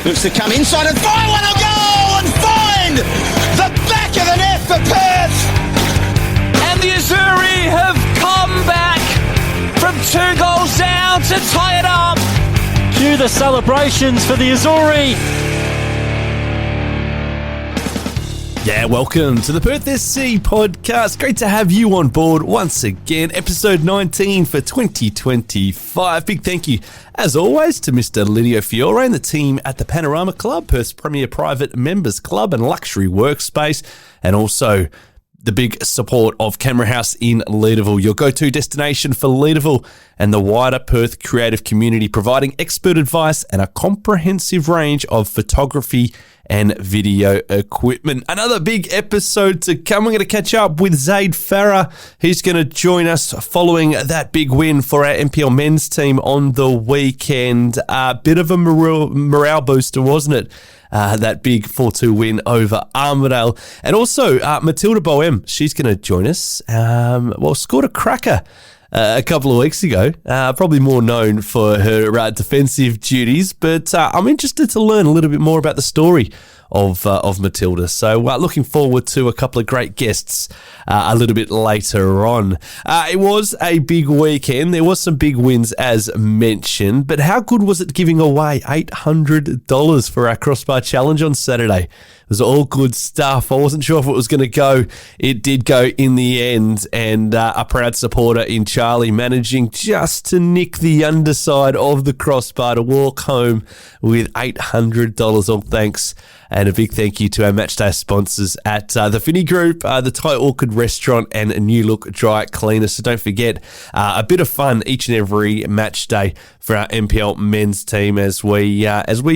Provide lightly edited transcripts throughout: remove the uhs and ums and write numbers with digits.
Looks to come inside and find one, a goal, and find the back of the net for Perth. And the Azzurri have come back from 2 goals down to tie it up. Cue the celebrations for the Azzurri. Yeah, welcome to the Perth SC Podcast. Great to have you on board once again. Episode 19 for 2025. Big thank you, as always, to Mr. Lidio Fiore and the team at the Panorama Club, Perth's premier private members club and luxury workspace, and also the big support of Camera House in Leederville, your go-to destination for Leederville and the wider Perth creative community, providing expert advice and a comprehensive range of photography and video equipment. Another big episode to come. We're going to catch up with Zayd Farah. He's going to join us following that big win for our NPL Men's team on the weekend. A bit of a morale booster, wasn't it? That big 4-2 win over Armadale. And also Matilda Boehm, she's going to join us. Scored a cracker a couple of weeks ago, probably more known for her defensive duties, but I'm interested to learn a little bit more about the story of Matilda. So looking forward to a couple of great guests a little bit later on. It was a big weekend. There was some big wins as mentioned, but how good was it giving away $800 for our crossbar challenge on Saturday? It was all good stuff. I wasn't sure if it was going to go. It did go in the end, and a proud supporter in Charlie managing just to nick the underside of the crossbar to walk home with $800. All thanks. And a big thank you to our matchday sponsors at the Finney Group, the Thai Orchid Restaurant, and a New Look Dry Cleaner. So don't forget, a bit of fun each and every match day for our NPL men's team as we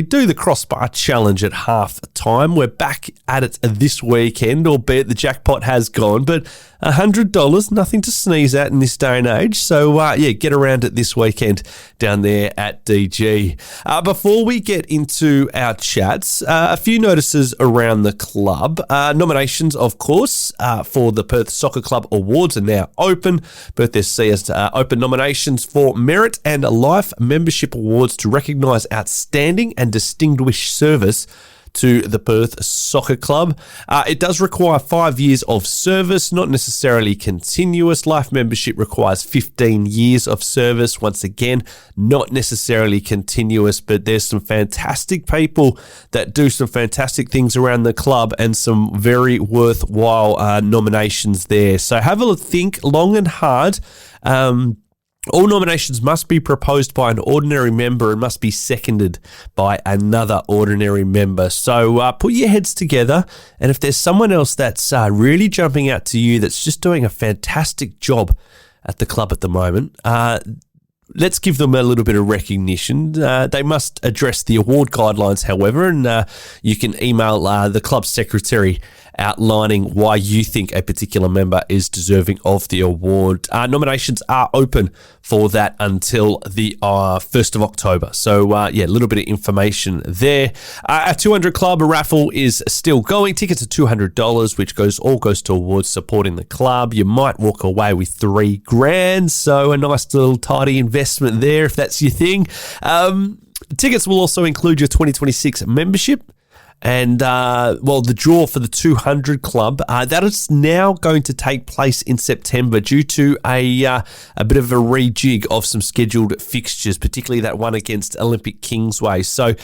do the crossbar challenge at half time. We're back at it this weekend, albeit the jackpot has gone, but $100, nothing to sneeze at in this day and age. So, get around it this weekend down there at DG. Before we get into our chats, a few notices around the club. Nominations, of course, for the Perth Soccer Club Awards are now open. Perth SC has open nominations for Merit and Life Membership Awards to recognise outstanding and distinguished service to the Perth Soccer Club. It does require 5 years of service, not necessarily continuous. Life membership requires 15 years of service. Once again, not necessarily continuous, but there's some fantastic people that do some fantastic things around the club and some very worthwhile nominations there. So have a think long and hard. All nominations must be proposed by an ordinary member and must be seconded by another ordinary member. So put your heads together, and if there's someone else that's really jumping out to you that's just doing a fantastic job at the club at the moment, let's give them a little bit of recognition. They must address the award guidelines, however, and you can email the club secretary outlining why you think a particular member is deserving of the award. Nominations are open for that until the 1st of October. So, a little bit of information there. Our 200 Club raffle is still going. Tickets are $200, which goes towards supporting the club. You might walk away with $3,000, so a nice little tidy investment there if that's your thing. Tickets will also include your 2026 membership. And, the draw for the 200 Club, that is now going to take place in September due to a bit of a rejig of some scheduled fixtures, particularly that one against Olympic Kingsway. So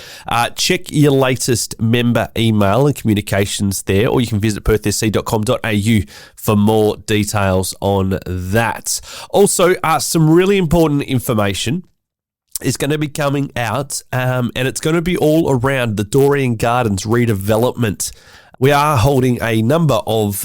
check your latest member email and communications there, or you can visit perthsc.com.au for more details on that. Also, some really important information is going to be coming out, and it's going to be all around the Dorrien Gardens redevelopment. We are holding a number of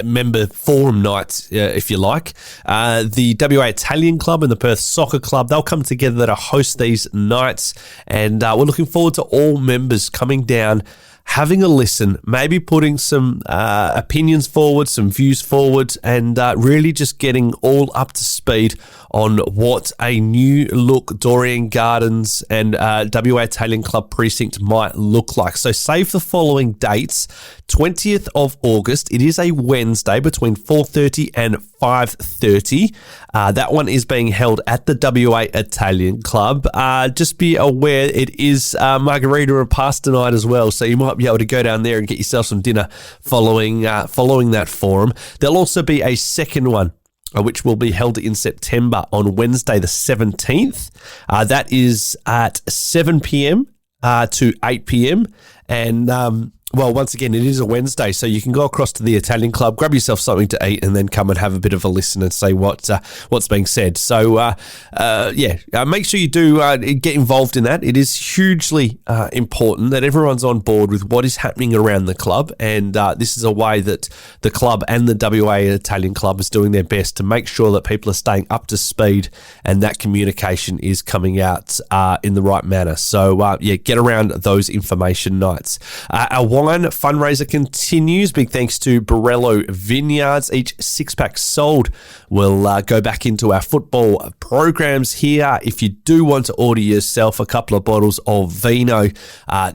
member forum nights, if you like. The WA Italian Club and the Perth Soccer Club, they'll come together to host these nights, and we're looking forward to all members coming down, having a listen, maybe putting some opinions forward, some views forward, and really just getting all up to speed on what a new look Dorrien Gardens and WA Italian Club precinct might look like. So save the following dates: 20th of August. It is a Wednesday between 4:30 and 5:30. That one is being held at the WA Italian Club. Just be aware it is margarita and pasta night as well, so you might be able to go down there and get yourself some dinner following that forum. There'll also be a second one, which will be held in September on Wednesday the 17th. That is at 7 p.m. To 8 p.m. And well, once again, it is a Wednesday, so you can go across to the Italian Club, grab yourself something to eat, and then come and have a bit of a listen and see what's being said. So, make sure you do get involved in that. It is hugely important that everyone's on board with what is happening around the club, and this is a way that the club and the WA Italian Club is doing their best to make sure that people are staying up to speed and that communication is coming out in the right manner. So, get around those information nights. Our wine fundraiser continues. Big thanks to Borello Vineyards. Each six-pack sold will go back into our football programs here. If you do want to order yourself a couple of bottles of vino,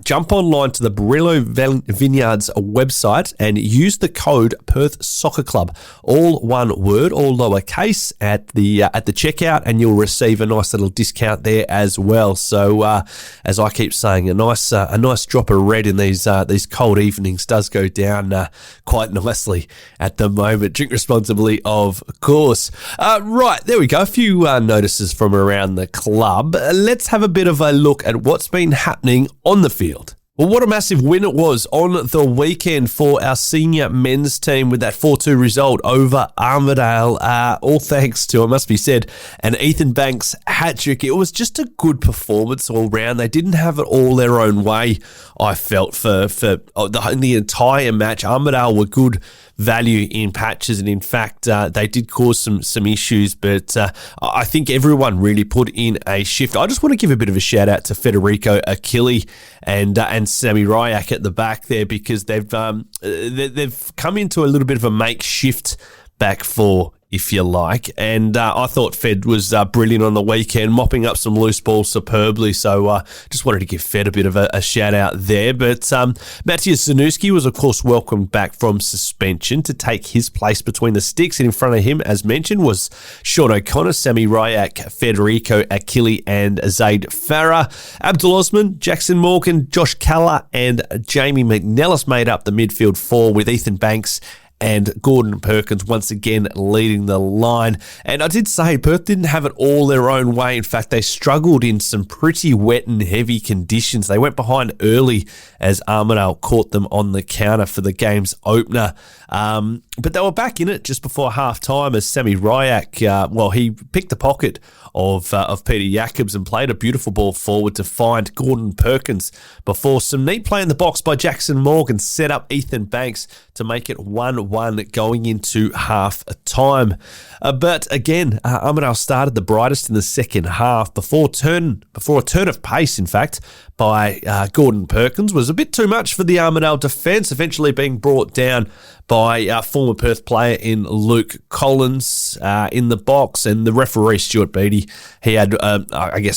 jump online to the Borello Vineyards website and use the code Perth Soccer Club, all one word, all lowercase, at the checkout, and you'll receive a nice little discount there as well. So, as I keep saying, a nice drop of red in these cold evenings does go down quite nicely at the moment. Drink responsibly, of course. Right, there we go. A few notices from around the club. Let's have a bit of a look at what's been happening on the field. Well, what a massive win it was on the weekend for our senior men's team with that 4-2 result over Armadale. All thanks to, it must be said, an Ethan Banks hat-trick. It was just a good performance all round. They didn't have it all their own way, I felt, for the entire match. Armadale were good value in patches, and in fact they did cause some issues, but I think everyone really put in a shift. I just want to give a bit of a shout out to Federico Achille and Sammy Ryak at the back there, because they've come into a little bit of a makeshift back four, if you like, and I thought Fed was brilliant on the weekend, mopping up some loose balls superbly, so just wanted to give Fed a bit of a shout out there. But Matthias Zanuski was, of course, welcomed back from suspension to take his place between the sticks, and in front of him, as mentioned, was Sean O'Connor, Sammy Ryak, Federico Achille, and Zayd Farah. Abdul Osman, Jackson Morgan, Josh Keller, and Jamie McNellis made up the midfield four, with Ethan Banks and Gordon Perkins once again leading the line. And I did say Perth didn't have it all their own way. In fact, they struggled in some pretty wet and heavy conditions. They went behind early as Armadale caught them on the counter for the game's opener. But they were back in it just before half-time as Sammy Ryak, he picked the pocket of Peter Jacobs and played a beautiful ball forward to find Gordon Perkins before some neat play in the box by Jackson Morgan set up Ethan Banks to make it 1-1 going into half-time. But again, Armadale started the brightest in the second half before a turn of pace, in fact, by Gordon Perkins was a bit too much for the Armadale defence, eventually being brought down by former Perth player in Luke Collins in the box, and the referee, Stuart Beattie, he had,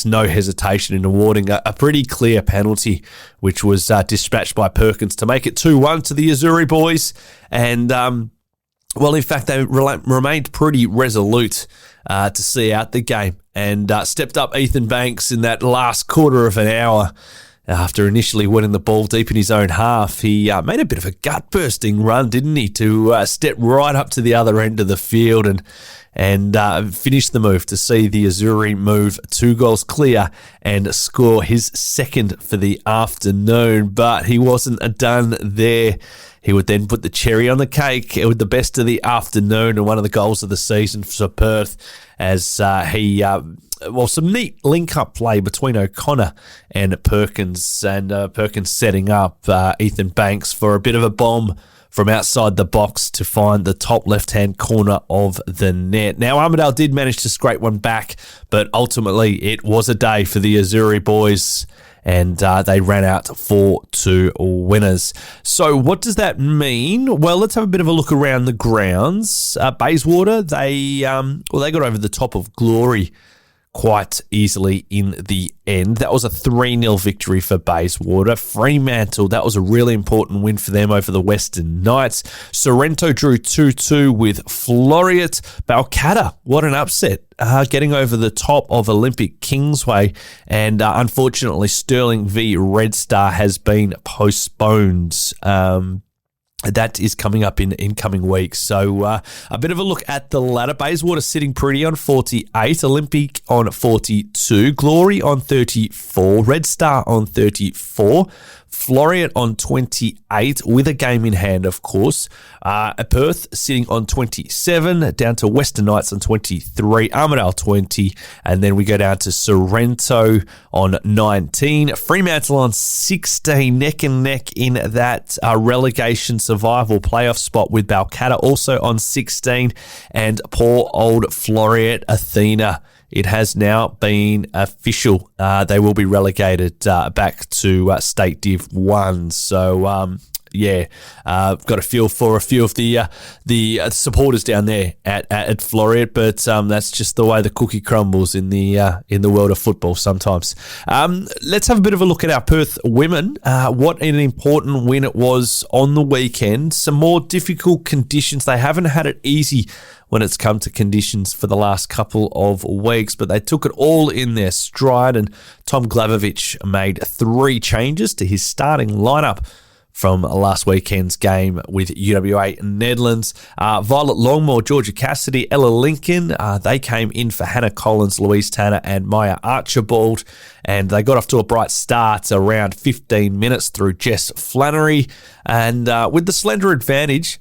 no hesitation in awarding a pretty clear penalty, which was dispatched by Perkins to make it 2-1 to the Azzurri boys. And, in fact, they remained pretty resolute to see out the game, and stepped up Ethan Banks in that last quarter of an hour. After initially winning the ball deep in his own half, he made a bit of a gut-bursting run, didn't he, to step right up to the other end of the field and finish the move to see the Azzurri move 2 goals clear and score his second for the afternoon. But he wasn't done there. He would then put the cherry on the cake with the best of the afternoon and one of the goals of the season for Perth, as some neat link-up play between O'Connor and Perkins, and Perkins setting up Ethan Banks for a bit of a bomb from outside the box to find the top left-hand corner of the net. Now, Armadale did manage to scrape one back, but ultimately it was a day for the Azzurri boys, and they ran out 4-2 winners. So what does that mean? Well, let's have a bit of a look around the grounds. Bayswater, they got over the top of Glory quite easily in the end. That was a 3-0 victory for Bayswater. Fremantle, that was a really important win for them over the Western Knights. Sorrento drew 2-2 with Floreat. Balcatta, what an upset, getting over the top of Olympic Kingsway. And unfortunately, Stirling v Redstar has been postponed. That is coming up in incoming weeks. So a bit of a look at the ladder. Bayswater sitting pretty on 48. Olympic on 42. Glory on 34. Redstar on 34. Floreat on 28 with a game in hand, of course. Perth sitting on 27, down to Western Knights on 23, Armadale 20, and then we go down to Sorrento on 19, Fremantle on 16, neck and neck in that relegation survival playoff spot with Balcatta also on 16, and poor old Floreat Athena. It has now been official. They will be relegated back to State Div 1. So, got a feel for a few of the supporters down there at Floreat, but that's just the way the cookie crumbles in the world of football sometimes. Let's have a bit of a look at our Perth women. What an important win it was on the weekend. Some more difficult conditions. They haven't had it easy when it's come to conditions for the last couple of weeks, but they took it all in their stride, and Tom Glavovich made 3 changes to his starting lineup from last weekend's game with UWA Netherlands. Violet Longmore, Georgia Cassidy, Ella Lincoln, they came in for Hannah Collins, Louise Tanner and Maya Archibald, and they got off to a bright start around 15 minutes through Jess Flannery, and with the slender advantage,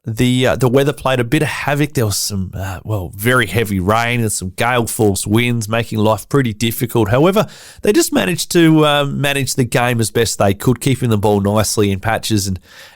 the weather played a bit of havoc. There was some, very heavy rain and some gale force winds, making life pretty difficult. However, they just managed to manage the game as best they could, keeping the ball nicely in patches,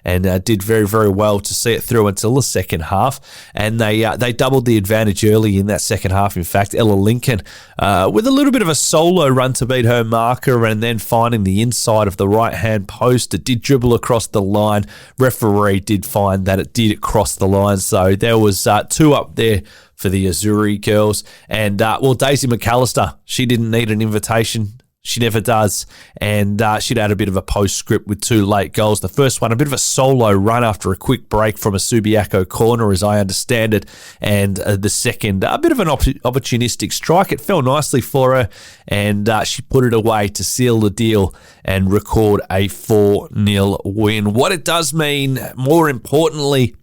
and did very, very well to see it through until the second half. And they doubled the advantage early in that second half. In fact, Ella Lincoln, with a little bit of a solo run to beat her marker, and then finding the inside of the right-hand post, it did dribble across the line. Referee did find that it did cross the line, so there was 2 up there for the Azzurri Girls. And Daisy McAllister, she didn't need an invitation. She never does. And she'd had a bit of a postscript with 2 late goals. The first one, a bit of a solo run after a quick break from a Subiaco corner, as I understand it. And the second, a bit of an opportunistic strike. It fell nicely for her, and she put it away to seal the deal and record a 4-0 win. What it does mean, more importantly,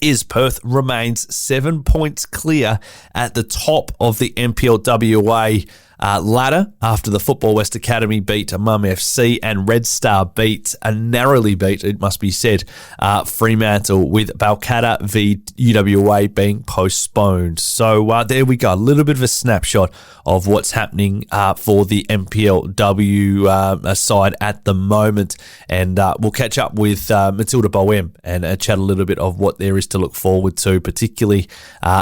is Perth remains 7 points clear at the top of the NPLWA ladder after the Football West Academy beat Mum FC and Redstar narrowly beat, it must be said, Fremantle, with Balcatta v UWA being postponed. So there we go, a little bit of a snapshot of what's happening for the NPLW side at the moment, and we'll catch up with Matilda Boehm and chat a little bit of what there is to look forward to, particularly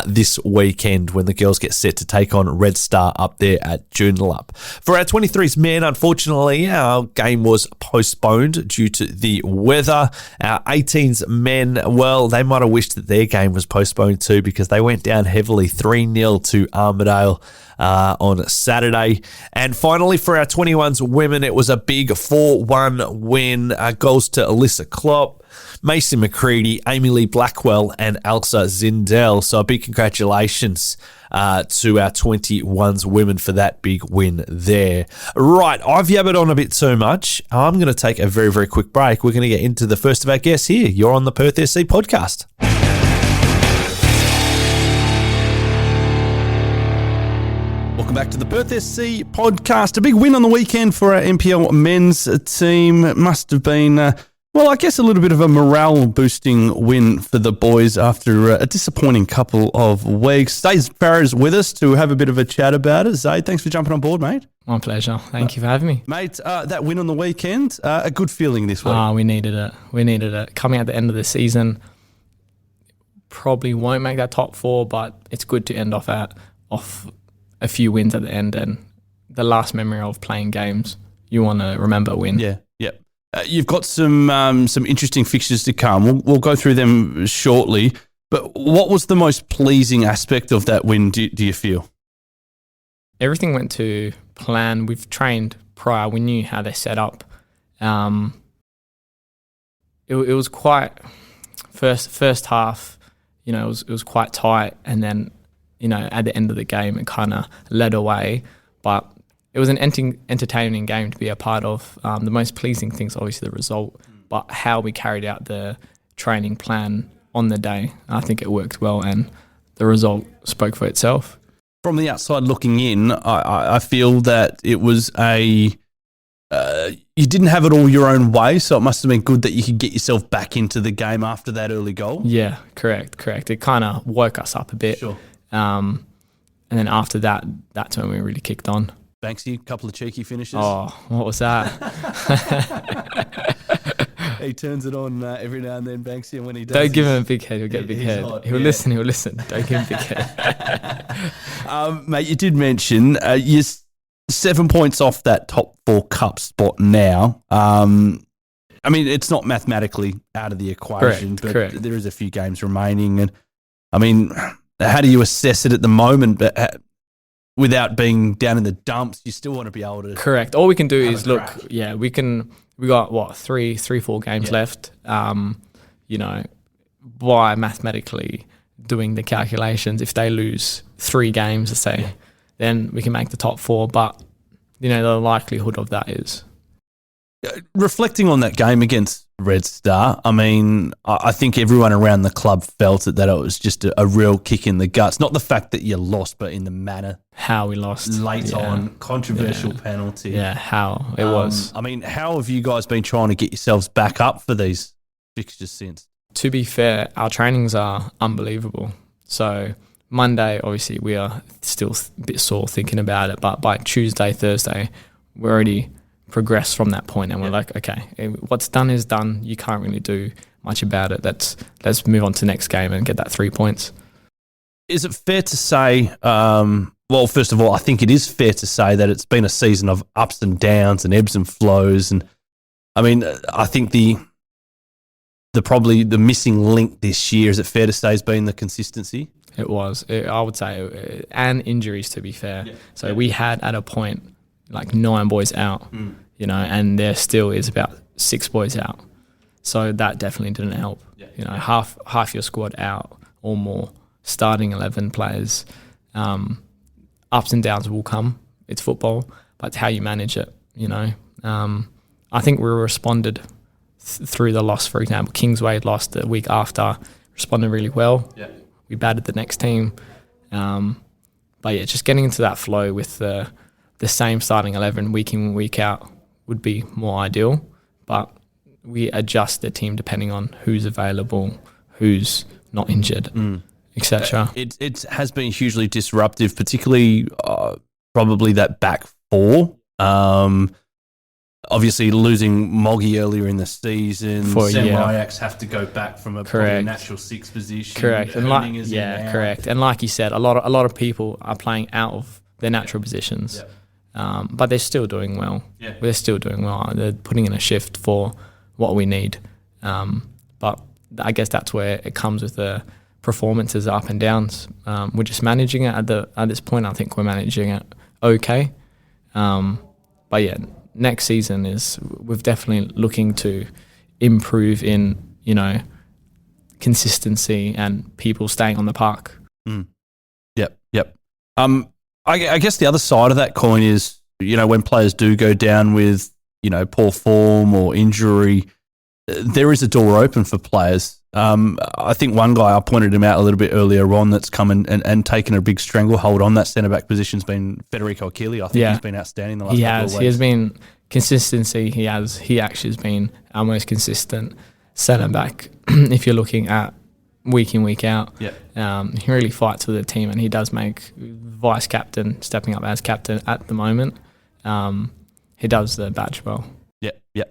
this weekend when the girls get set to take on Redstar up there at Joondalup. For our 23s men, unfortunately, our game was postponed due to the weather. Our 18s men, well, they might have wished that their game was postponed too, because they went down heavily 3-0 to Armadale on Saturday. And finally, for our 21s women, it was a big 4-1 win. Goals to Alyssa Klopp, Mason McCready, Amy Lee Blackwell, and Elsa Zindel. So a big congratulations to our 21s women for that big win there. Right, I've yabbered on a bit too much. I'm going to take a very, very quick break. We're going to get into the first of our guests here. You're on the Perth SC Podcast. Welcome back to the Perth SC Podcast. A big win on the weekend for our NPL men's team. It must have been, I guess a little bit of a morale-boosting win for the boys after a disappointing couple of weeks. Zayd Farah is with us to have a bit of a chat about it. Zayd, thanks for jumping on board, mate. My pleasure. Thank you for having me. Mate, that win on the weekend, a good feeling this week. We needed it. We needed it. Coming at the end of the season, probably won't make that top 4, but it's good to end off a few wins at the end, and the last memory of playing games you want to remember a win. Yeah, yeah. You've got some interesting fixtures to come. We'll go through them shortly. But what was the most pleasing aspect of that win, do you feel? Everything went to plan. We've trained prior. We knew how they're set up. It was quite first half. You know, it was quite tight, and then at the end of the game, it kind of led away. But it was an entertaining game to be a part of. The most pleasing thing is obviously the result, but how we carried out the training plan on the day. I think it worked well, and the result spoke for itself. From the outside looking in, I feel that it was you didn't have it all your own way, so it must have been good that you could get yourself back into the game after that early goal. Yeah, correct. It kind of woke us up a bit. Sure. And then after that, that's when we really kicked on. Banksy, a couple of cheeky finishes. Oh, what was that? He turns it on every now and then, Banksy, and when he does... Don't give him a big head, he'll get a big head. Hot, He'll listen. Don't give him a big head. Mate, you did mention you're 7 points off that top 4 cup spot now. I mean, it's not mathematically out of the equation, correct. There is a few games remaining. And I mean, how do you assess it at the moment? But without being down in the dumps, you still want to be able to... Correct. All we can do is look, we got 4 games left. By mathematically doing the calculations, if they lose 3 games, let's say, then we can make the top 4. But, the likelihood of that is... Reflecting on that game against Redstar, I mean, I think everyone around the club felt that it was just a real kick in the guts. Not the fact that you lost, but in the manner. How we lost. Late on, controversial penalty. Yeah, how it was. I mean, how have you guys been trying to get yourselves back up for these fixtures since? To be fair, our trainings are unbelievable. So Monday, obviously, we are still a bit sore thinking about it, but by Tuesday, Thursday, we're already progressed from that point, and we're like, okay, what's done is done. You can't really do much about it. Let's move on to the next game and get that 3 points. Is it fair to say, well, first of all, I think it is fair to say that it's been a season of ups and downs and ebbs and flows. And I mean, I think the probably the missing link this year, is it fair to say, has been the consistency? It was. I would say, and injuries, to be fair. Yeah. So we had at a point like 9 boys out, and there still is about 6 boys out. So that definitely didn't help. Yeah. Half your squad out or more, starting 11 players. Ups and downs will come. It's football, but it's how you manage it, I think we responded through the loss, for example. Kingsway lost the week after, responded really well. Yeah. We battered the next team. But yeah, just getting into that flow with the same starting 11 week in, week out would be more ideal. But we adjust the team depending on who's available, who's not injured, etc. It has been hugely disruptive, particularly probably that back 4. Obviously, losing Moggy earlier in the season, Sam Ryax have to go back from a natural 6 position. Correct, and correct. And like you said, a lot of people are playing out of their natural positions, but they're still doing well. Yeah. They're still doing well. They're putting in a shift for what we need. But I guess that's where it comes with the performances, up and downs. We're just managing it at this point. I think we're managing it okay. But yeah. Next season we're definitely looking to improve in, consistency and people staying on the park. Yep. I guess the other side of that coin is, when players do go down with, poor form or injury, there is a door open for players. I think one guy, I pointed him out a little bit earlier on, that's come and taken a big stranglehold on that centre-back position has been Federico Achille. I think he's been outstanding the last couple of weeks. He has been consistency. He actually has been our most consistent centre-back if you're looking at week in, week out. Yeah. He really fights for the team, and he does make vice-captain, stepping up as captain at the moment. He does the badge well. Yeah.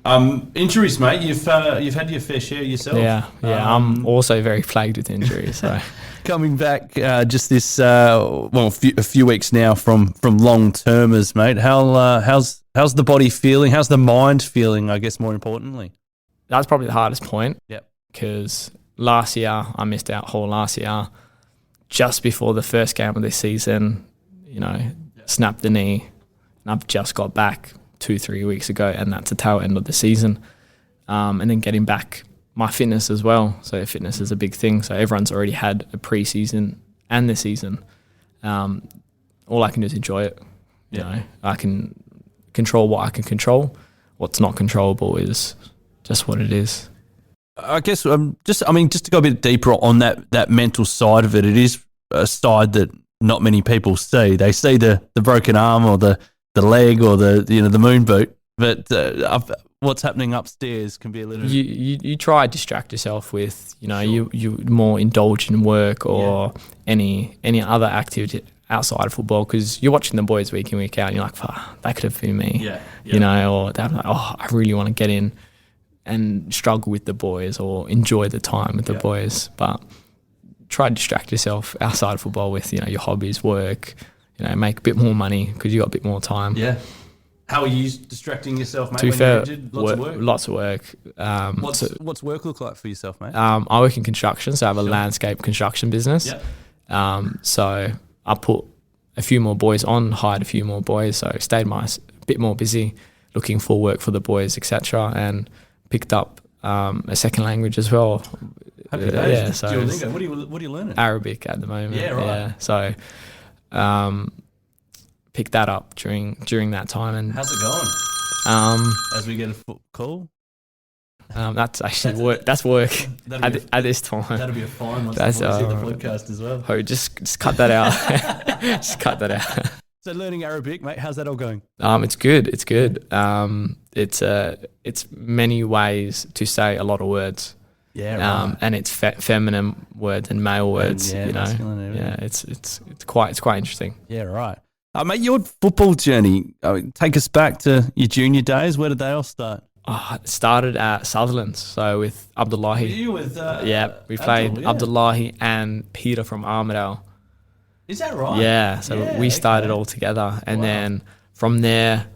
Injuries, mate. You've had your fair share yourself. Yeah. I'm also very plagued with injuries. So coming back just this a few weeks now from long termers, mate. How's the body feeling? How's the mind feeling? I guess more importantly, that's probably the hardest point. Yep. Because last year I missed out whole last year, just before the first game of this season. Snapped the knee, and I've just got back 2-3 weeks ago, and that's the tail end of the season. And then getting back my fitness as well. So fitness is a big thing. So everyone's already had a pre-season and the season. All I can do is enjoy it. You know, I can control what I can control. What's not controllable is just what it is. I guess just to go a bit deeper on that mental side of it, it is a side that not many people see. They see the broken arm or the leg or the moon boot, but what's happening upstairs can be a little. You try to distract yourself with you more indulge in work or any other activity outside of football, because you're watching the boys week in week out and you're like, that could have been me, or they're like, I really want to get in and struggle with the boys or enjoy the time with the boys, but try to distract yourself outside of football with your hobbies, work, make a bit more money because you got a bit more time. Yeah. How are you distracting yourself, mate? To be fair, lots of work. What's work look like for yourself, mate? I work in construction, so I have a landscape construction business. Yep. So I put a few more boys on, hired a few more boys, so stayed a bit more busy, looking for work for the boys, etc., and picked up a second language as well. Happy days. Yeah, so Duolingo. What are you learning? Arabic at the moment. Yeah, right. Yeah, so picked that up during that time. And how's it going? As we get a call. That's actually work. That's work at this time. That'll be a fine once see the podcast as well. Oh, just cut that out. Just cut that out. So learning Arabic, mate, how's that all going? It's good. It's good. It's many ways to say a lot of words. Yeah, right. And it's feminine words and male words. It's quite interesting. Yeah, right. Mate, your football journey. Take us back to your junior days. Where did they all start? It started at Sutherland, so with Abdullahi. You with? We played Abdullahi and Peter from Armadale. Is that right? Yeah, so we started all together, and then from there,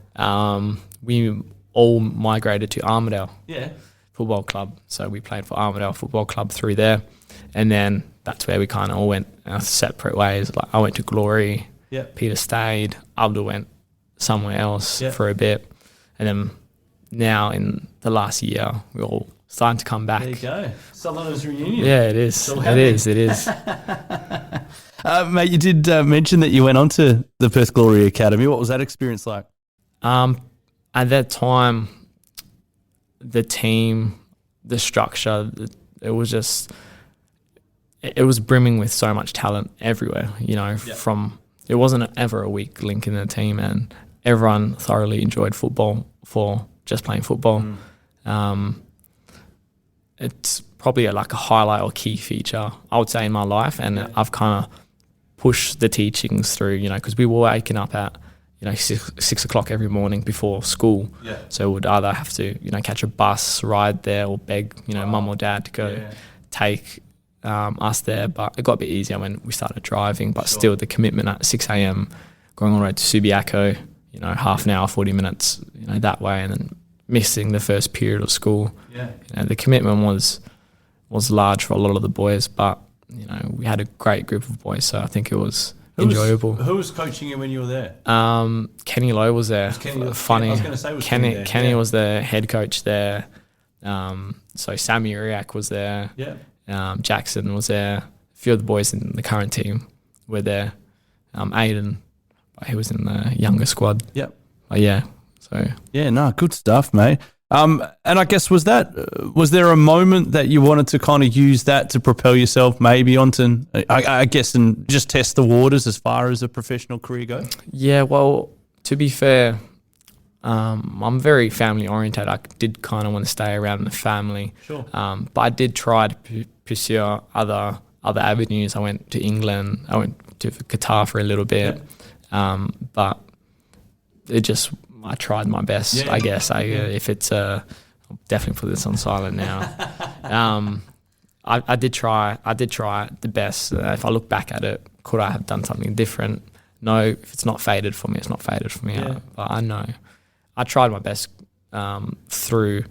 we all migrated to Armadale. Yeah. Football club. So we played for Armadale Football Club through there, and then that's where we kind of all went our separate ways. Like I went to Glory. Yeah. Peter stayed. Abdul went somewhere else for a bit, and then now in the last year we're all starting to come back. There you go. Sutherland's reunion. Yeah, it is. It is. Mate, you did mention that you went on to the Perth Glory Academy. What was that experience like? At that time, the team, the structure, it was brimming with so much talent everywhere, from it wasn't ever a weak link in the team, and everyone thoroughly enjoyed football for just playing football. It's probably like a highlight or key feature, I would say, in my life, and I've kind of pushed the teachings through, because we were waking up at 6 o'clock every morning before school. Yeah. So we'd either have to, catch a bus, ride there, or beg, mum or dad to go take us there. But it got a bit easier when we started driving. But still, the commitment at 6 a.m, going all the way to Subiaco, half an hour, 40 minutes, that way, and then missing the first period of school. Yeah. The commitment was large for a lot of the boys, but we had a great group of boys, so I think it was enjoyable. Who was coaching you when you were there? Kenny Lowe was there. Funny. I was going to say, Kenny was the head coach there. So Sammy Uriak was there. Yeah. Jackson was there. A few of the boys in the current team were there. Aiden, he was in the younger squad. Yep. Good stuff, mate. And I guess was there a moment that you wanted to kind of use that to propel yourself maybe onto, I guess, and just test the waters as far as a professional career goes? Yeah, well, to be fair, I'm very family oriented. I did kind of want to stay around the family. Sure. But I did try to pursue other avenues. I went to England. I went to Qatar for a little bit. But it just I tried my best, I guess. If it's I'll definitely put this on silent now. I did try the best. If I look back at it, could I have done something different? No, if it's not faded for me, it's not faded for me. Yeah. But I know I tried my best through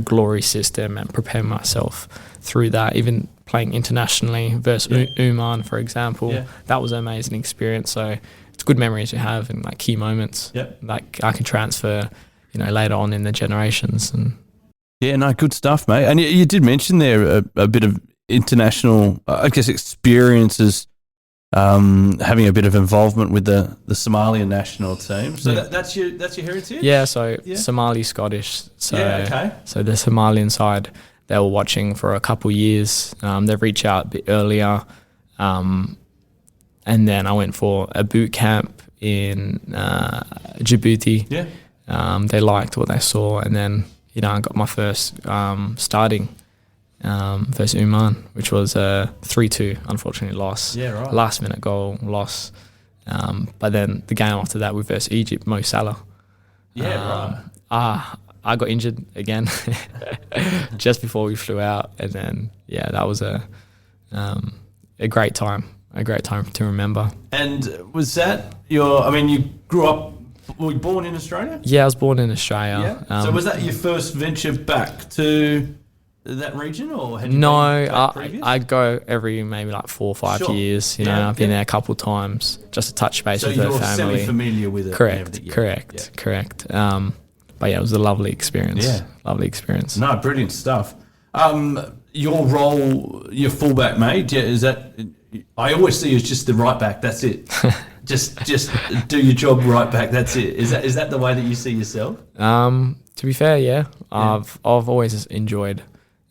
glory system and preparing myself through that. Even playing internationally versus Oman, for example, that was an amazing experience. So it's good memories you have and like key moments. Like I can transfer, later on in the generations. And yeah, no, good stuff, mate. And you did mention there a bit of international, I guess, experiences. Having a bit of involvement with the Somalian national team. So that's your heritage? Yeah, so Somali Scottish. So so the Somalian side, they were watching for a couple years. They've reached out a bit earlier. And then I went for a boot camp in Djibouti. Yeah. They liked what they saw, and then I got my first starting versus Oman, which was a 3-2, unfortunately loss. Yeah, right. Last minute goal, loss. But then the game after that, we versus Egypt, Mo Salah. Yeah, right. I got injured again just before we flew out, and then that was a great time to remember. And was that you grew up? Were you born in Australia? Yeah, I was born in Australia. Yeah. So was that your first venture back to that region, or had you no? been back previous? I go every maybe like 4 or 5 years. I've been there a couple of times just to touch base with the family. So you're semi-familiar with it. Correct. But it was a lovely experience. Yeah, lovely experience. No, brilliant stuff. Your role, your fullback, mate. Yeah, is that? I always see you as just the right back. That's it. just do your job right back. That's it. Is that the way that you see yourself? To be fair, yeah. I've always enjoyed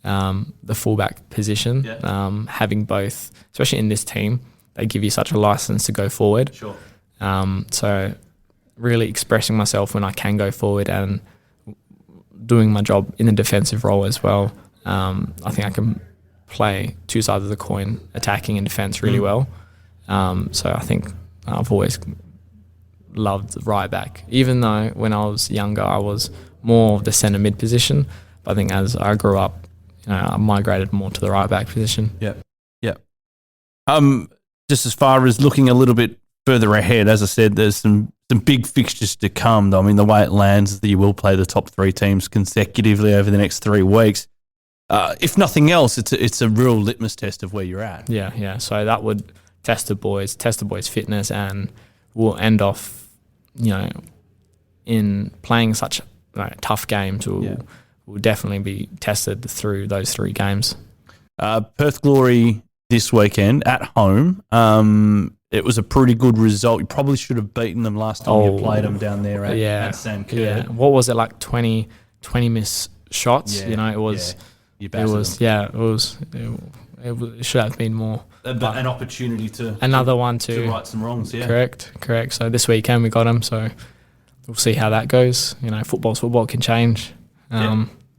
the fullback position. Having both, especially in this team, they give you such a license to go forward. Sure. So really expressing myself when I can go forward and doing my job in a defensive role as well. I think I can play two sides of the coin, attacking and defence really well. So I think I've always loved right back, even though when I was younger I was more of the centre mid position. But I think as I grew up, I migrated more to the right back position. Yep. Just as far as looking a little bit further ahead, as I said, there's some big fixtures to come. I mean, the way it lands is that you will play the top 3 teams consecutively over the next 3 weeks. If nothing else, it's a real litmus test of where you're at. Yeah. So that would test the boys' fitness, and we'll end off, in playing such tough games. Will definitely be tested through those 3 games. Perth Glory this weekend at home. It was a pretty good result. You probably should have beaten them last time you played them down there at Sam Kerr. Yeah. What was it, like 20 missed shots? Yeah. It was. It should have been more. An opportunity to right some wrongs. Yeah. Correct. So this weekend we got them. So we'll see how that goes. Football can change.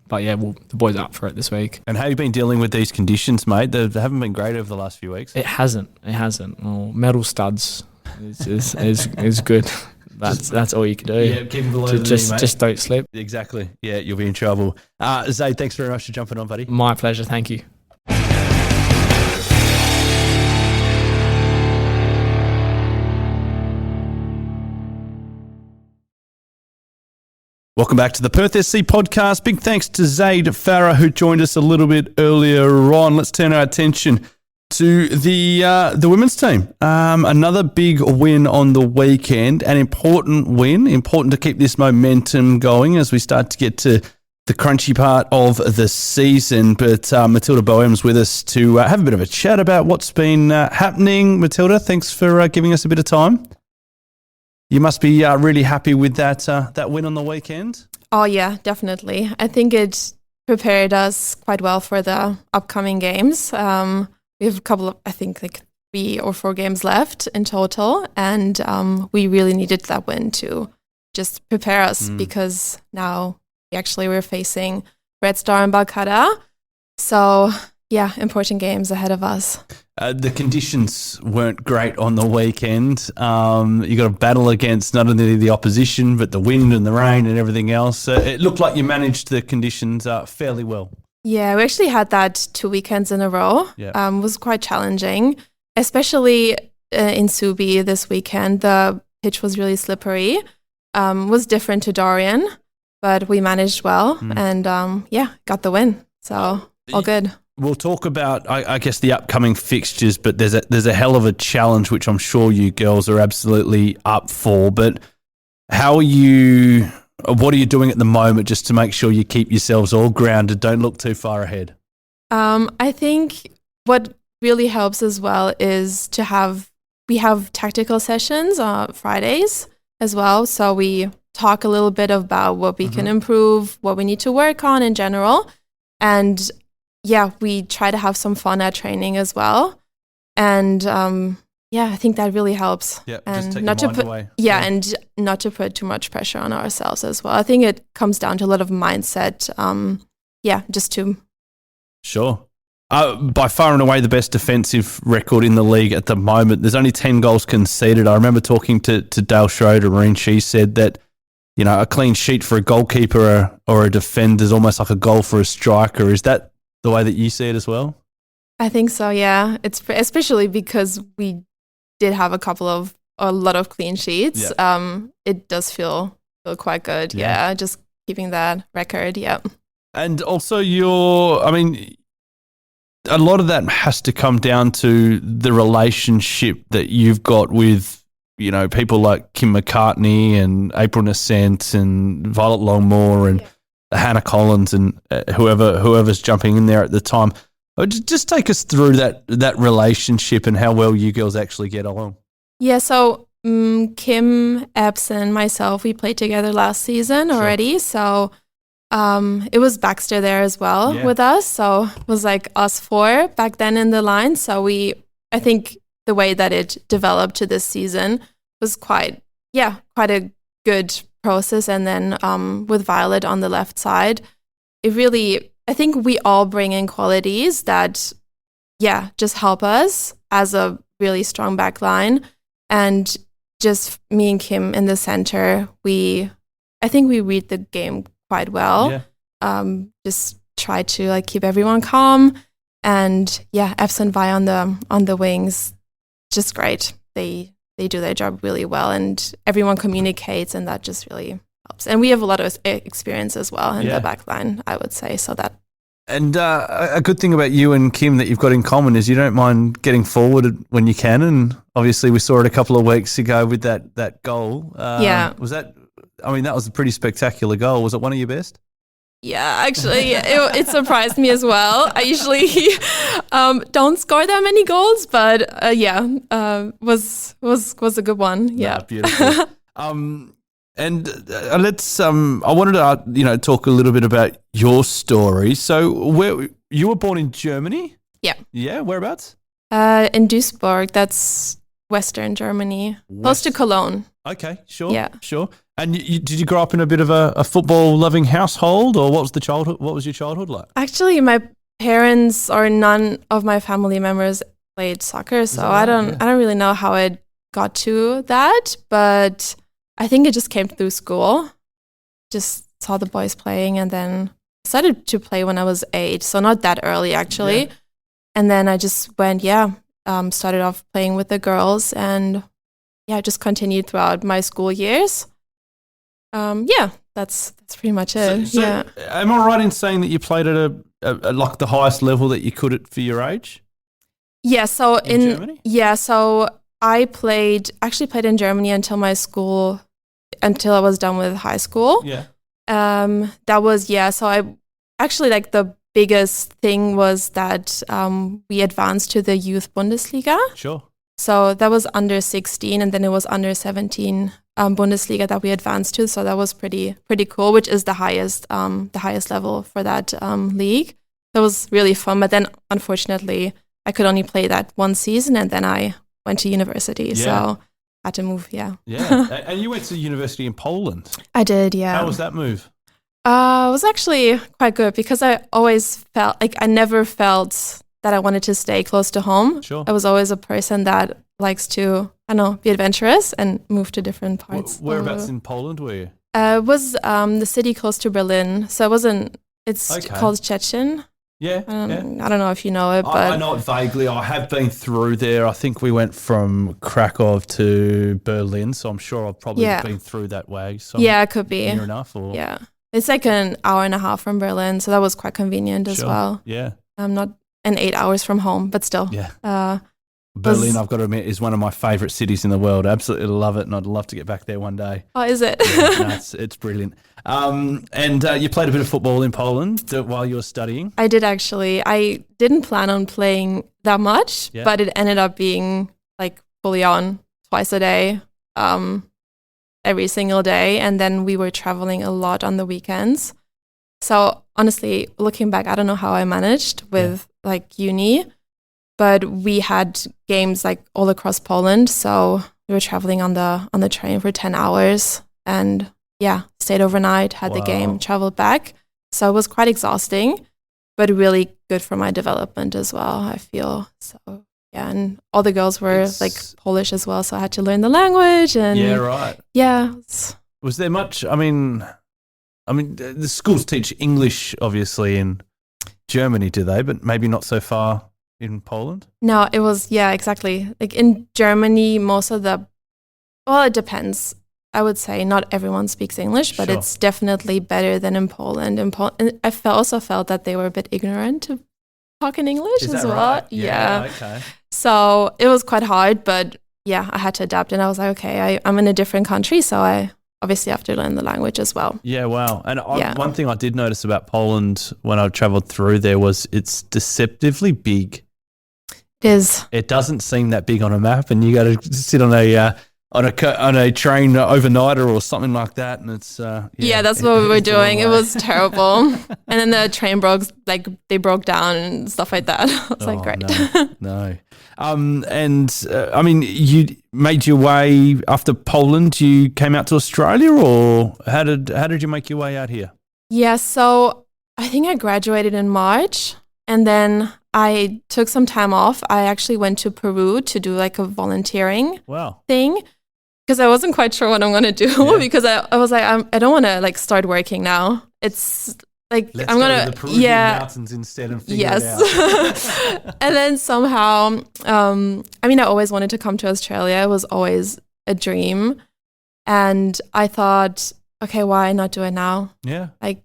But the boys are up for it this week. And how have you been dealing with these conditions, mate? They haven't been great over the last few weeks. It hasn't. Well, metal studs is good. That's all you can do. Yeah, keep them below the knee, mate. Just don't slip. Exactly. Yeah, you'll be in trouble. Zayd, thanks very much for jumping on, buddy. My pleasure. Thank you. Welcome back to the Perth SC Podcast. Big thanks to Zayd Farah, who joined us a little bit earlier on. Let's turn our attention to the women's team. Another big win on the weekend, an important win, important to keep this momentum going as we start to get to the crunchy part of the season. But Matilda Boehm's with us to have a bit of a chat about what's been happening. Matilda, thanks for giving us a bit of time. You must be really happy with that win on the weekend. Oh, yeah, definitely. I think it prepared us quite well for the upcoming games. We have a couple of, I think, 3 or 4 games left in total. And we really needed that win to just prepare us because now we're facing Redstar and Balkada. So, important games ahead of us. The conditions weren't great on the weekend. You got to battle against not only the opposition, but the wind and the rain and everything else. It looked like you managed the conditions fairly well. Yeah, we actually had that 2 weekends in a row. Yeah. It was quite challenging, especially in Subi this weekend. The pitch was really slippery. Was different to Dorian, but we managed well and got the win. So all good. We'll talk about, I guess, the upcoming fixtures, but there's a hell of a challenge, which I'm sure you girls are absolutely up for. But what are you doing at the moment just to make sure you keep yourselves all grounded, don't look too far ahead? I think what really helps as well is we have tactical sessions on Fridays as well. So we talk a little bit about what we can improve, what we need to work on in general. And we try to have some fun at training as well. And I think that really helps. Yeah, and just take not your to mind put away. and not to put too much pressure on ourselves as well. I think it comes down to a lot of mindset. Just to Sure. By far and away the best defensive record in the league at the moment. There's only 10 goals conceded. I remember talking to Dale Schroeder, and she said that, a clean sheet for a goalkeeper or a defender is almost like a goal for a striker. Is that the way that you see it as well? I think so, yeah. It's especially because we did have a lot of clean sheets. Yeah. It does feel quite good. Yeah. Yeah, just keeping that record. Yeah. And also a lot of that has to come down to the relationship that you've got with, people like Kim McCartney and April Nascent and Violet Longmore and Hannah Collins and whoever's jumping in there at the time. Just take us through that relationship and how well you girls actually get along. Yeah, so Kim, Epps, and myself, we played together last season already. So it was Baxter there as well with us. So it was like us four back then in the line. So I think the way that it developed to this season was quite a good process. And then with Violet on the left side, I think we all bring in qualities that, just help us as a really strong back line. And just me and Kim in the center, I think we read the game quite well. Just try to keep everyone calm. And Fs and Vi on the wings, just great. They do their job really well, and everyone communicates, and that just really helps. And we have a lot of experience as well in the back line, I would say. So that. And a good thing about you and Kim that you've got in common is you don't mind getting forward when you can. And obviously we saw it a couple of weeks ago with that goal. Was that? I mean, that was a pretty spectacular goal. Was it one of your best? Yeah, actually, it surprised me as well. I usually don't score that many goals, but was a good one. Yeah, beautiful. And let's. I wanted to talk a little bit about your story. So, where you were born in Germany? Yeah. Yeah. Whereabouts? In Duisburg. That's Western Germany, close to Cologne. Okay. Sure. Yeah. Sure. And did you grow up in a bit of a football-loving household, or what was the childhood? What was your childhood like? Actually, my parents or none of my family members played soccer, so I don't really know how it got to that, but I think it just came through school. Just saw the boys playing, and then started to play when I was 8, so not that early actually. Yeah. And then I just went, started off playing with the girls, and just continued throughout my school years. That's pretty much it. So am I right in saying that you played at a like the highest level that you could for your age? Yeah. So in Germany? Yeah. So I played in Germany until I was done with high school. Yeah. That was So I actually the biggest thing was that we advanced to the youth Bundesliga. Sure. So that was under 16, and then it was under 17 Bundesliga that we advanced to. So that was pretty cool, which is the highest level for that league. That was really fun. But then, unfortunately, I could only play that one season, and then I went to university. So I had to move. Yeah. Yeah. And you went to university in Poland. I did. Yeah. How was that move? It was actually quite good because I always felt like I never felt that I wanted to stay close to home. Sure. I was always a person that likes to, I don't know, be adventurous and move to different parts. Whereabouts in Poland were you? It was the city close to Berlin. So it wasn't, it's called Szczecin. Yeah, I don't know if you know it, but I know it vaguely. I have been through there. I think we went from Krakow to Berlin, so I'm sure I've probably been through that way. So yeah, it could be near enough. Or? Yeah, it's like an hour and a half from Berlin, so that was quite convenient as well. Yeah, not and 8 hours from home, but still. Yeah. Berlin, I've got to admit, is one of my favourite cities in the world. Absolutely love it, and I'd love to get back there one day. Oh, is it? Yeah, no, it's brilliant. And you played a bit of football in Poland while you were studying? I did actually. I didn't plan on playing that much, but it ended up being like fully on twice a day, every single day. And then we were traveling a lot on the weekends. So honestly, looking back, I don't know how I managed with like uni. But we had games like all across Poland, so we were traveling on the train for 10 hours and stayed overnight, had the game, traveled back. So it was quite exhausting, but really good for my development as well, I feel. So and all the girls were like Polish as well, so I had to learn the language and Was there much? I mean, the schools teach English obviously in Germany, do they? But maybe not so far in Poland? No, it was, exactly. Like in Germany, most of it depends. I would say not everyone speaks English, but it's definitely better than in Poland. And I also felt that they were a bit ignorant to talk in English as well. Right? Yeah. Okay. So it was quite hard, but I had to adapt. And I was like, okay, I'm in a different country, so I obviously have to learn the language as well. Yeah, wow. And one thing I did notice about Poland when I travelled through there was it's deceptively big. It is. It doesn't seem that big on a map, and you got to sit on a train overnighter or something like that, and it's that's what we were doing. It was terrible, and then the train broke down and stuff like that. I was like, great. No. You made your way after Poland. You came out to Australia, or how did you make your way out here? Yeah, so I think I graduated in March, and then I took some time off. I actually went to Peru to do like a volunteering thing because I wasn't quite sure what I'm going to do because I was like, I don't want to like start working now. It's like Let's go to the Peruvian mountains instead and figure it out. And then somehow, I always wanted to come to Australia. It was always a dream. And I thought, okay, why not do it now? Yeah. Like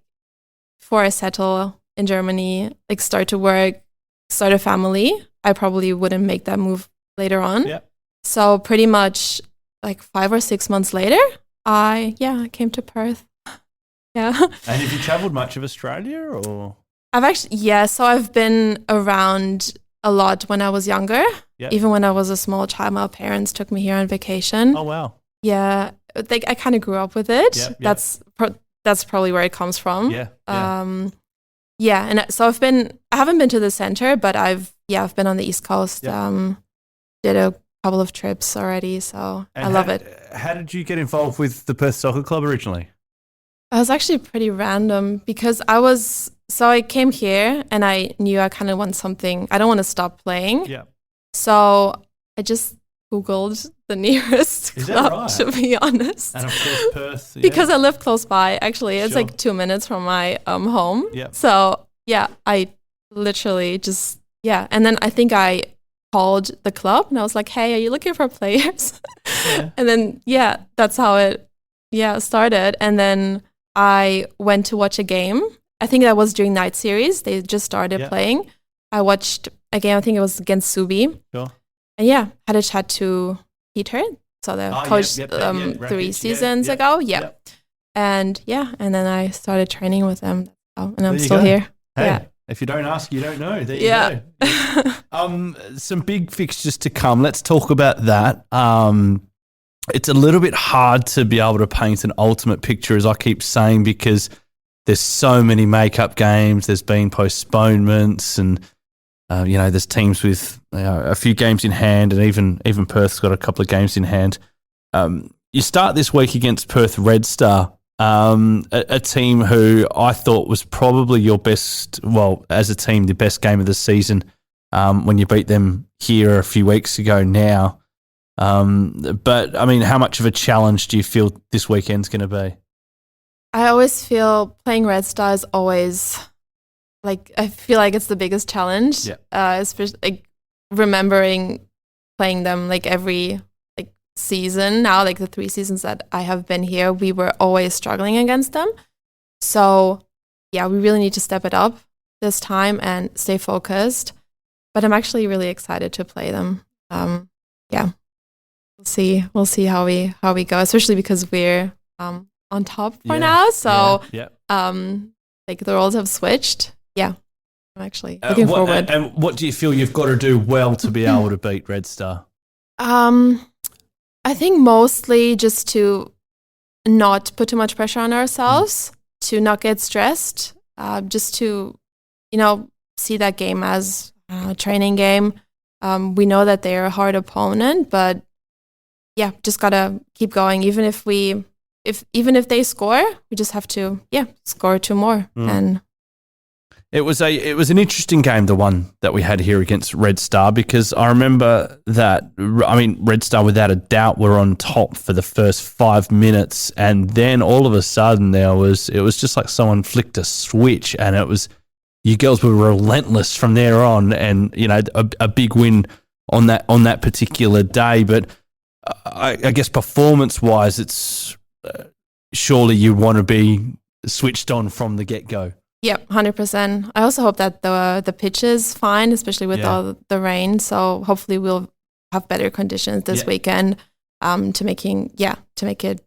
before I settle in Germany, like start to work, start a family, I probably wouldn't make that move later on. Yeah. So pretty much like 5 or 6 months later, I came to Perth. Yeah. And have you travelled much of Australia or? So I've been around a lot when I was younger. Yep. Even when I was a small child, my parents took me here on vacation. Oh, wow. Yeah. Like I kind of grew up with it. Yep. That's probably where it comes from. Yeah. And so I haven't been to the center, but I've been on the East Coast. Yep. Did a couple of trips already, so I love it. How did you get involved with the Perth Soccer Club originally? I was actually pretty random because I came here and I knew I kind of want something. I don't want to stop playing. Yeah. So I just Googled the nearest club, to be honest. And of course Perth. Yeah. Because I live close by, actually. It's like 2 minutes from my home. Yeah. So, I literally just, And then I think I called the club and I was like, hey, are you looking for players? Yeah. And then, that's how it, started. And then I went to watch a game. I think that was during night series. They just started playing. I watched a game, I think it was against Subi. Sure. And had a chat to Peter, so the coach 3 seasons ago. Yeah. And and then I started training with them. And I'm still here. Hey, if you don't ask, you don't know. There you go. Some big fixtures to come. Let's talk about that. It's a little bit hard to be able to paint an ultimate picture, as I keep saying, because there's so many makeup games. There's been postponements, and there's teams with a few games in hand, and even Perth's got a couple of games in hand. You start this week against Perth Redstar a team who I thought was probably your best, well, as a team, the best game of the season when you beat them here a few weeks ago now. But, I mean, how much of a challenge do you feel this weekend's going to be? I always feel playing Redstar is always, like, I feel like it's the biggest challenge. Yeah. Especially, like, remembering playing them, like, every season now, like the 3 seasons that I have been here, we were always struggling against them. So yeah, we really need to step it up this time and stay focused. But I'm actually really excited to play them. Yeah, we'll see how we go, especially because we're on top for now. So like the roles have switched. Yeah, I'm actually looking forward. And what do you feel you've got to do well to be able to beat Redstar? I think mostly just to not put too much pressure on ourselves, to not get stressed, just to, see that game as a training game. We know that they're a hard opponent, but yeah, just gotta keep going. Even if they score, we just have to score 2 more. And It was an interesting game, the one that we had here against Redstar, because I remember that, I mean, Redstar without a doubt were on top for the first 5 minutes, and then all of a sudden it was just like someone flicked a switch, and it was, you girls were relentless from there on, and a big win on that particular day. But I guess performance-wise, it's surely you want to be switched on from the get-go. Yep, 100%. I also hope that the pitch is fine, especially with all the rain. So hopefully we'll have better conditions this weekend to make it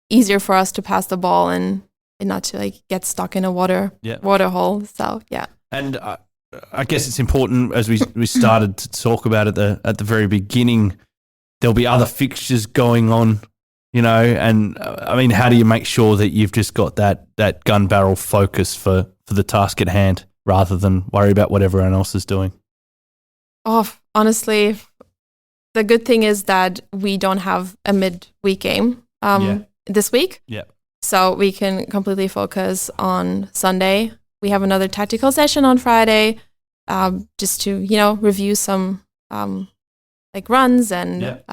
easier for us to pass the ball and not to get stuck in a water hole. So yeah. And I guess it's important, as we started to talk about at the very beginning, there'll be other fixtures going on. And I mean, how do you make sure that you've just got that gun barrel focus for the task at hand rather than worry about what everyone else is doing? Oh, honestly, the good thing is that we don't have a midweek game this week. Yeah. So we can completely focus on Sunday. We have another tactical session on Friday, just to, review some runs and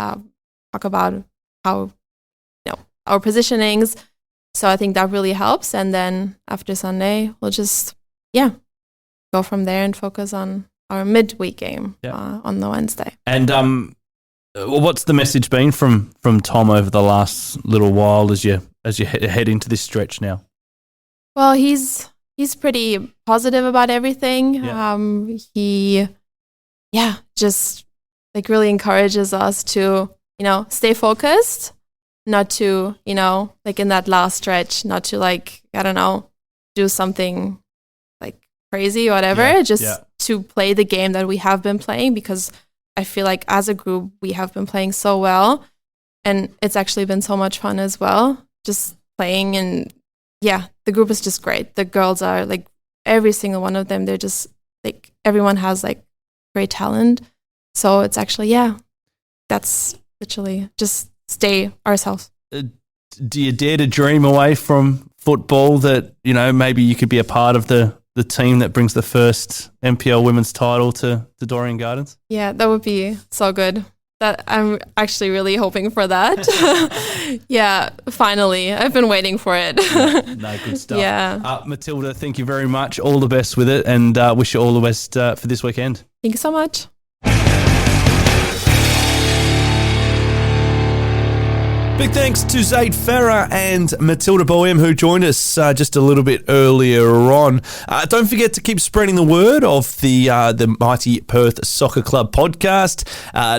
talk about how our positionings. So I think that really helps. And then after Sunday, we'll just, go from there and focus on our midweek game on the Wednesday. And what's the message been from Tom over the last little while as you head into this stretch now? Well, he's pretty positive about everything. Yeah. He just really encourages us to, stay focused. Not to, in that last stretch, not to do something crazy or whatever, to play the game that we have been playing, because I feel like as a group, we have been playing so well, and it's actually been so much fun as well, just playing. And the group is just great. The girls are every single one of them, they're just everyone has great talent. So it's actually, that's literally just stay ourselves. Do you dare to dream away from football that, maybe you could be a part of the team that brings the first NPL women's title to Dorrien Gardens? Yeah, that would be so good. That I'm actually really hoping for that. Finally. I've been waiting for it. No, good stuff. Yeah. Matilda, thank you very much. All the best with it, and wish you all the best for this weekend. Thank you so much. Big thanks to Zayd Farah and Matilda Boehm, who joined us just a little bit earlier on. Don't forget to keep spreading the word of the mighty Perth Soccer Club podcast,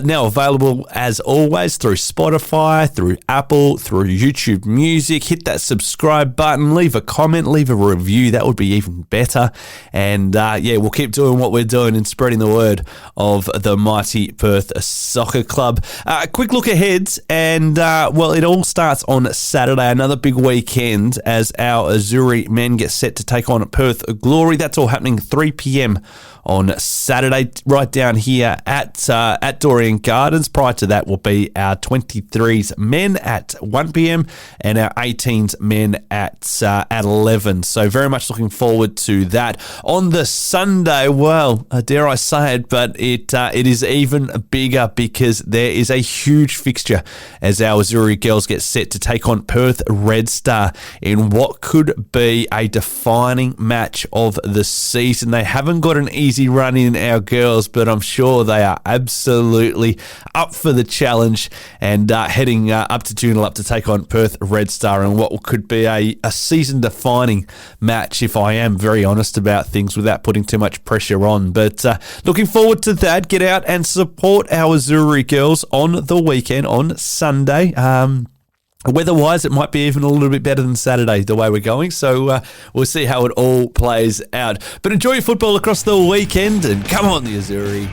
now available as always through Spotify, through Apple, through YouTube Music. Hit that subscribe button, leave a comment, leave a review. That would be even better. And we'll keep doing what we're doing and spreading the word of the mighty Perth Soccer Club. Quick look ahead, and it all starts on Saturday, another big weekend as our Azzurri men get set to take on Perth Glory. That's all happening 3 p.m. on Saturday, right down here at Dorrien Gardens. Prior to that will be our 23s men at 1 p.m. and our 18s men at 11. So very much looking forward to that. On the Sunday, well, dare I say it, but it is even bigger because there is a huge fixture as our Azzurri Girls get set to take on Perth Redstar in what could be a defining match of the season. They haven't got an easy run in, our girls, but I'm sure they are absolutely up for the challenge and heading up to Joondalup to take on Perth Redstar in what could be a season-defining match, if I am very honest about things without putting too much pressure on. But looking forward to that. Get out and support our Azzurri Girls on the weekend, on Sunday. Weather-wise, it might be even a little bit better than Saturday, the way we're going. So we'll see how it all plays out. But enjoy your football across the weekend, and come on, the Azzurri.